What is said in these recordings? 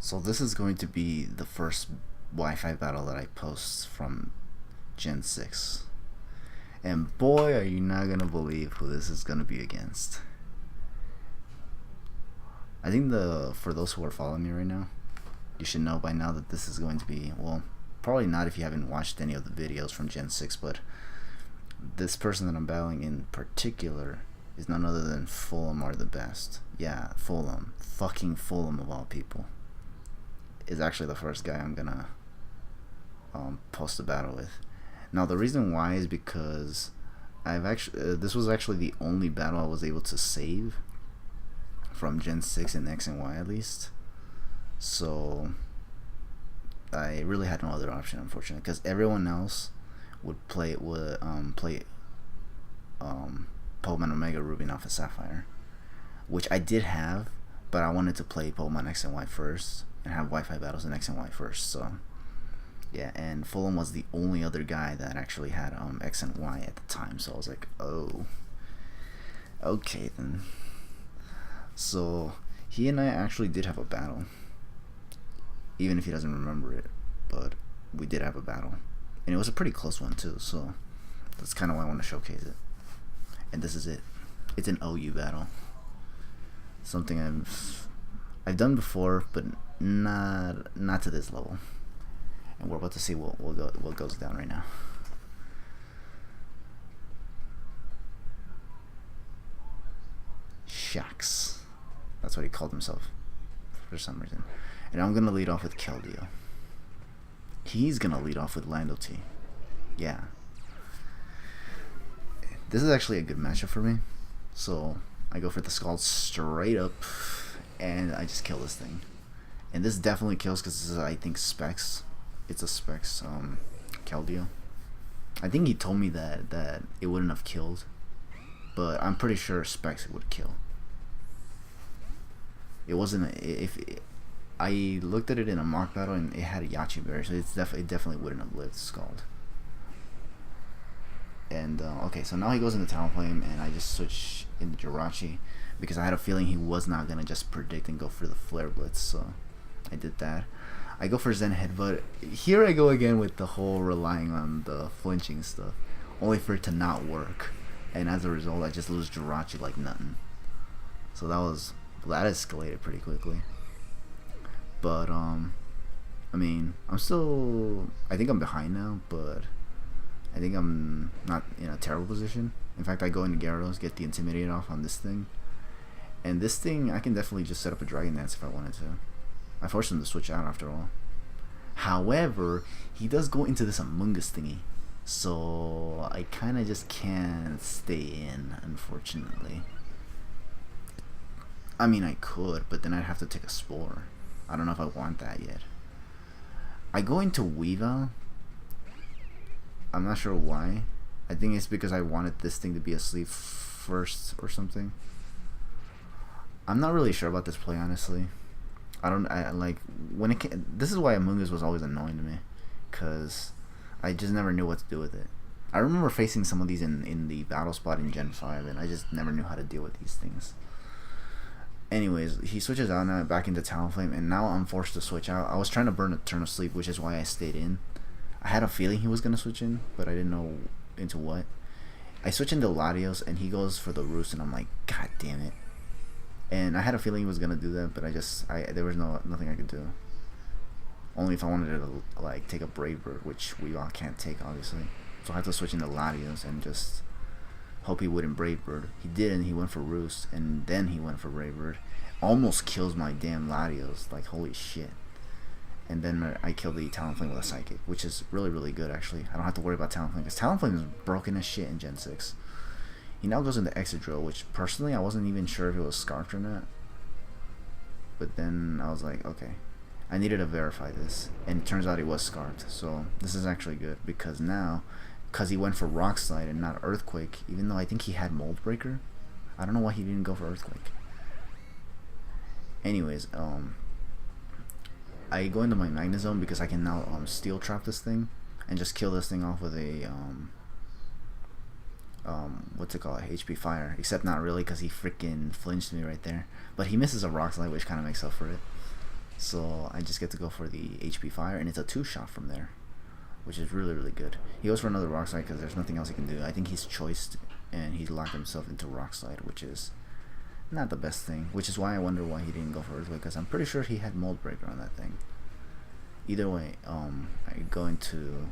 So this is going to be the first Wi-Fi battle that I post from Gen 6. And boy, are you not gonna believe who this is gonna be against. I think for those who are following me right now, you should know by now that this is going to be, well, probably not if you haven't watched any of the videos from Gen 6, but this person that I'm battling in particular is none other than Fulham are the best. Yeah, Fulham. Fucking Fulham of all people. Is actually the first guy I'm gonna post a battle with. Now the reason why is because this was actually the only battle I was able to save from Gen 6 and X and Y at least. So I really had no other option, unfortunately, because everyone else would play Pokemon Omega Ruby and Alpha Sapphire, which I did have, but I wanted to play Pokemon X and Y first and have Wi-Fi battles in X and Y first. So yeah, and Fulham was the only other guy that actually had X and Y at the time. So I was like, oh, okay then. So he and I actually did have a battle, even if he doesn't remember it, but we did have a battle, and it was a pretty close one too. So that's kind of why I want to showcase it. And this is it. It's an OU battle. Something I've done before, but not to this level. And we're about to see what goes down right now. Shax. That's what he called himself for some reason. And I'm gonna lead off with Keldeo. He's gonna lead off with Lando T. Yeah. This is actually a good matchup for me. So I go for the Scald straight up, and I just kill this thing. And this definitely kills because this is, I think, Specs. It's a Specs Keldeo. I think he told me that it wouldn't have killed, but I'm pretty sure Specs would kill. It wasn't I looked at it in a mock battle and it had a Yachi Berry, so it definitely wouldn't have lived Scald. And okay, so now he goes into Talonflame, and I just switch into Jirachi because I had a feeling he was not gonna just predict and go for the Flare Blitz, so I did that. I go for Zen Headbutt. Here I go again with the whole relying on the flinching stuff, only for it to not work, and as a result, I just lose Jirachi like nothing. So that escalated pretty quickly. But I mean, I think I'm behind now, but I think I'm not in a terrible position. In fact, I go into Gyarados, get the Intimidate off on this thing, and this thing I can definitely just set up a Dragon Dance if I wanted to. I forced him to switch out after all. However, he does go into this Among Us thingy, so I kind of just can't stay in, unfortunately. I mean, I could, but then I'd have to take a Spore. I don't know if I want that yet. I go into Weavile. I'm not sure why. I think it's because I wanted this thing to be asleep first or something. I'm not really sure about this play, honestly. I like when it came, this is why Among Us was always annoying to me, cause I just never knew what to do with it. I remember facing some of these in the battle spot in Gen 5, and I just never knew how to deal with these things. Anyways, he switches out now back into Talonflame, and now I'm forced to switch out. I was trying to burn a turn of sleep, which is why I stayed in. I had a feeling he was gonna switch in, but I didn't know into what. I switch into Latios, and he goes for the Roost, and I'm like, God damn it. And I had a feeling he was gonna do that, but there was nothing I could do. Only if I wanted to like take a Brave Bird, which we all can't take, obviously. So I had to switch into Latios and just hope he wouldn't Brave Bird. He did, and he went for Roost, and then he went for Brave Bird. Almost kills my damn Latios, like holy shit. And then I killed the Talonflame with a Psychic, which is really, really good, actually. I don't have to worry about Talonflame, because Talonflame is broken as shit in Gen 6. He now goes into Excadrill, which personally I wasn't even sure if it was Scarfed or not. But then I was like, okay, I needed to verify this. And it turns out it was Scarfed. So this is actually good, because now, because he went for Rock Slide and not Earthquake, even though I think he had Mold Breaker. I don't know why he didn't go for Earthquake. Anyways, I go into my Magnezone because I can now Steel Trap this thing and just kill this thing off with a what's it called, HP Fire, except not really because he freaking flinched me right there, but he misses a Rock Slide, which kind of makes up for it. So I just get to go for the HP Fire, and it's a 2-shot from there, which is really, really good. He goes for another Rock Slide because there's nothing else he can do. I think he's choiced, and he's locked himself into Rock Slide, which is not the best thing. Which is why I wonder why he didn't go for Earthquake, because I'm pretty sure he had Mold Breaker on that thing. Either way, I go into...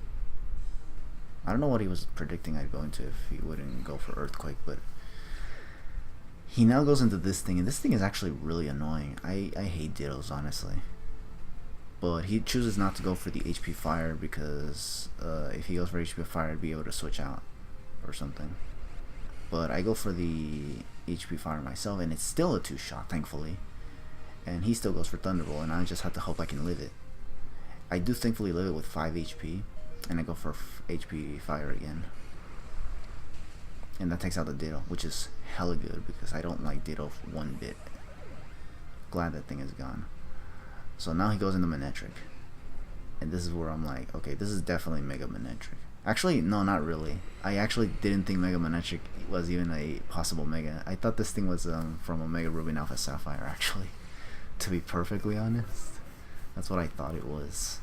I don't know what he was predicting I'd go into if he wouldn't go for Earthquake, but... He now goes into this thing, and this thing is actually really annoying. I hate Dittos, honestly. But he chooses not to go for the HP Fire because if he goes for HP Fire, I'd be able to switch out or something. But I go for the HP Fire myself, and it's still a 2-shot, thankfully. And he still goes for Thunderbolt, and I just have to hope I can live it. I do thankfully live it with 5 HP, and I go for HP Fire again. And that takes out the Ditto, which is hella good because I don't like Ditto one bit. Glad that thing is gone. So now he goes into Manectric. And this is where I'm like, okay, this is definitely Mega Manectric. Actually, no, not really. I actually didn't think Mega Manectric was even a possible Mega. I thought this thing was from Omega Ruby and Alpha Sapphire, actually. To be perfectly honest. That's what I thought it was.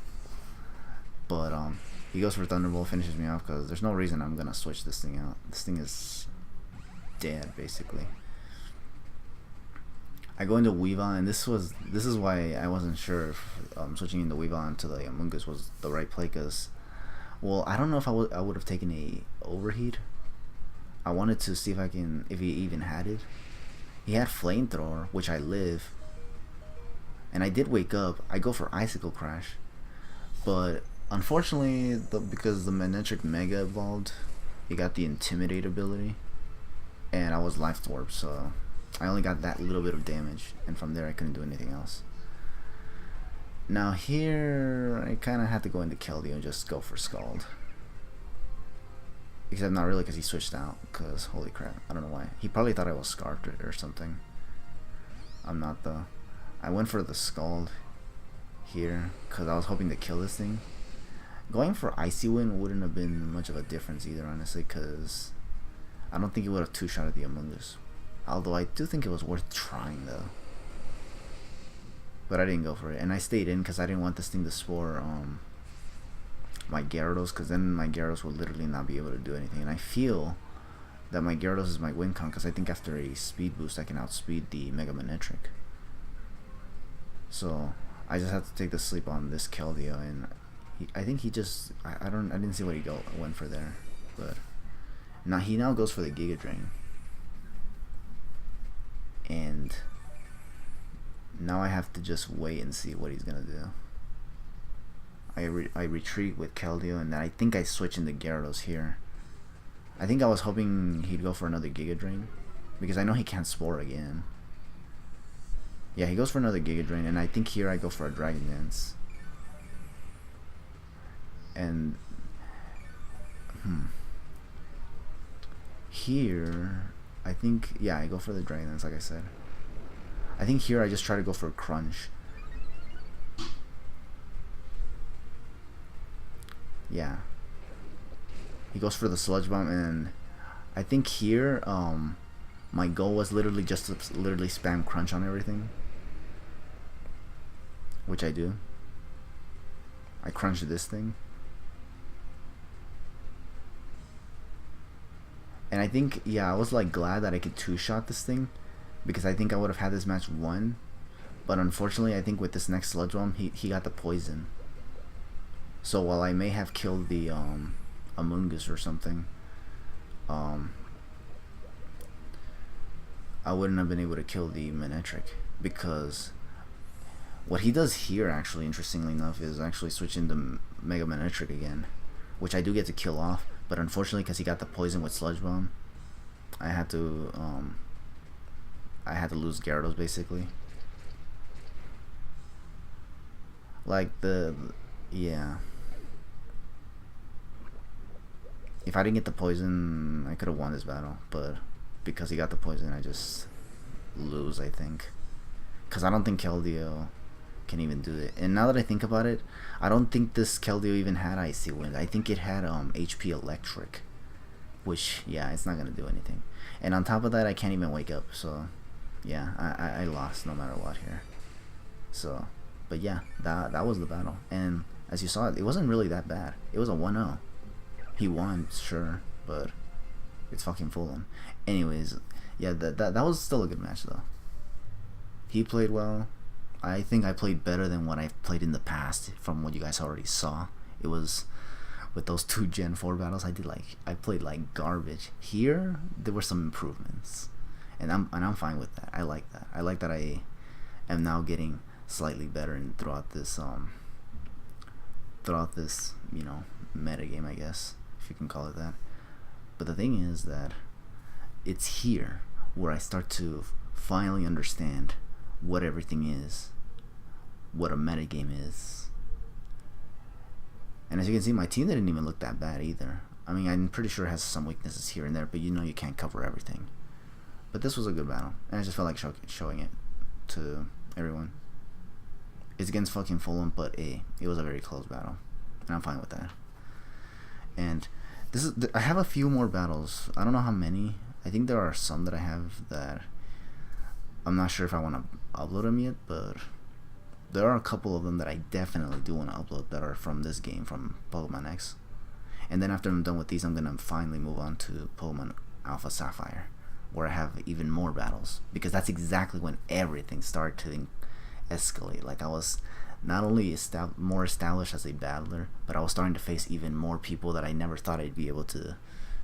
But, he goes for Thunderbolt, finishes me off because there's no reason I'm gonna switch this thing out. This thing is dead, basically. I go into Weavile, and this is why I wasn't sure if switching into Weavile into the Amoonguss was the right play. Cause, well, I don't know if I would have taken a Overheat. I wanted to see if he even had it. He had Flamethrower, which I live, and I did wake up. I go for Icicle Crash, but unfortunately, because the Manectric Mega evolved, he got the Intimidate ability, and I was Life Orb, so I only got that little bit of damage, and from there I couldn't do anything else. Now here, I kind of had to go into Keldeo and just go for Scald. Except not really, because he switched out, because holy crap, I don't know why. He probably thought I was Scarfed or something. I'm not though. I went for the Scald here, because I was hoping to kill this thing. Going for Icy Wind wouldn't have been much of a difference either, honestly, because I don't think it would have 2-shotted the Amoonguss. Although I do think it was worth trying, though. But I didn't go for it, and I stayed in because I didn't want this thing to spore my Gyarados, because then my Gyarados would literally not be able to do anything. And I feel that my Gyarados is my win con, because I think after a speed boost I can outspeed the Mega Manectric. So I just have to take the sleep on this Keldeo, and I think he just I didn't see what he went for there, but now he goes for the Giga Drain, and now I have to just wait and see what he's gonna do. I retreat with Keldeo, and then I think I switch into Gyarados here. I think I was hoping he'd go for another Giga Drain, because I know he can't Spore again. Yeah, he goes for another Giga Drain, and I think here I go for a Dragon Dance. And here I think, yeah, I go for the Dragon Dance, like I said. I think here I just try to go for a Crunch. Yeah, he goes for the Sludge Bomb, and I think here my goal was literally just to spam Crunch on everything, which I do. I crunch this thing. And I think, yeah, I was like glad that I could 2-shot this thing, because I think I would have had this match won. But unfortunately, I think with this next Sludge Bomb, he got the poison. So while I may have killed the Amoonguss or something, I wouldn't have been able to kill the Manectric, because what he does here, actually, interestingly enough, is actually switch into Mega Manectric again, which I do get to kill off. But unfortunately, because he got the poison with Sludge Bomb, I had to lose Gyarados, basically. Like yeah. If I didn't get the poison, I could have won this battle, but because he got the poison, I just lose, I think. Because I don't think Keldeo can even do it. And now that I think about it, I don't think this Keldeo even had Icy Wind. I think it had HP Electric, which, yeah, it's not gonna do anything. And on top of that, I can't even wake up, so yeah, I lost no matter what here. So But yeah, that was the battle. And as you saw, it wasn't really that bad. It was a 1-0. He won, sure, but it's fucking Fulham. Anyways, yeah, that was still a good match though. He played well. I think I played better than what I've played in the past. From what you guys already saw, it was with those 2 Gen 4 battles. I played like garbage. Here there were some improvements, and I'm fine with that. I like that. I like that I am now getting slightly better and throughout this meta game, I guess, if you can call it that. But the thing is that it's here where I start to finally understand what everything is, what a metagame is. And as you can see, my team didn't even look that bad either. I mean, I'm pretty sure it has some weaknesses here and there, but you can't cover everything. But this was a good battle, and I just felt like showing it to everyone. It's against fucking Fulham, but it was a very close battle, and I'm fine with that. And I have a few more battles. I don't know how many. I think there are some that I have that I'm not sure if I want to upload them yet, but there are a couple of them that I definitely do want to upload that are from this game, from Pokemon X. And then after I'm done with these, I'm going to finally move on to Pokemon Alpha Sapphire, where I have even more battles, because that's exactly when everything started to escalate. Like, I was not only more established as a battler, but I was starting to face even more people that I never thought I'd be able to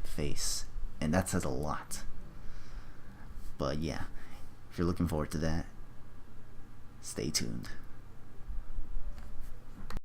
face, and that says a lot. But yeah, if you're looking forward to that, stay tuned.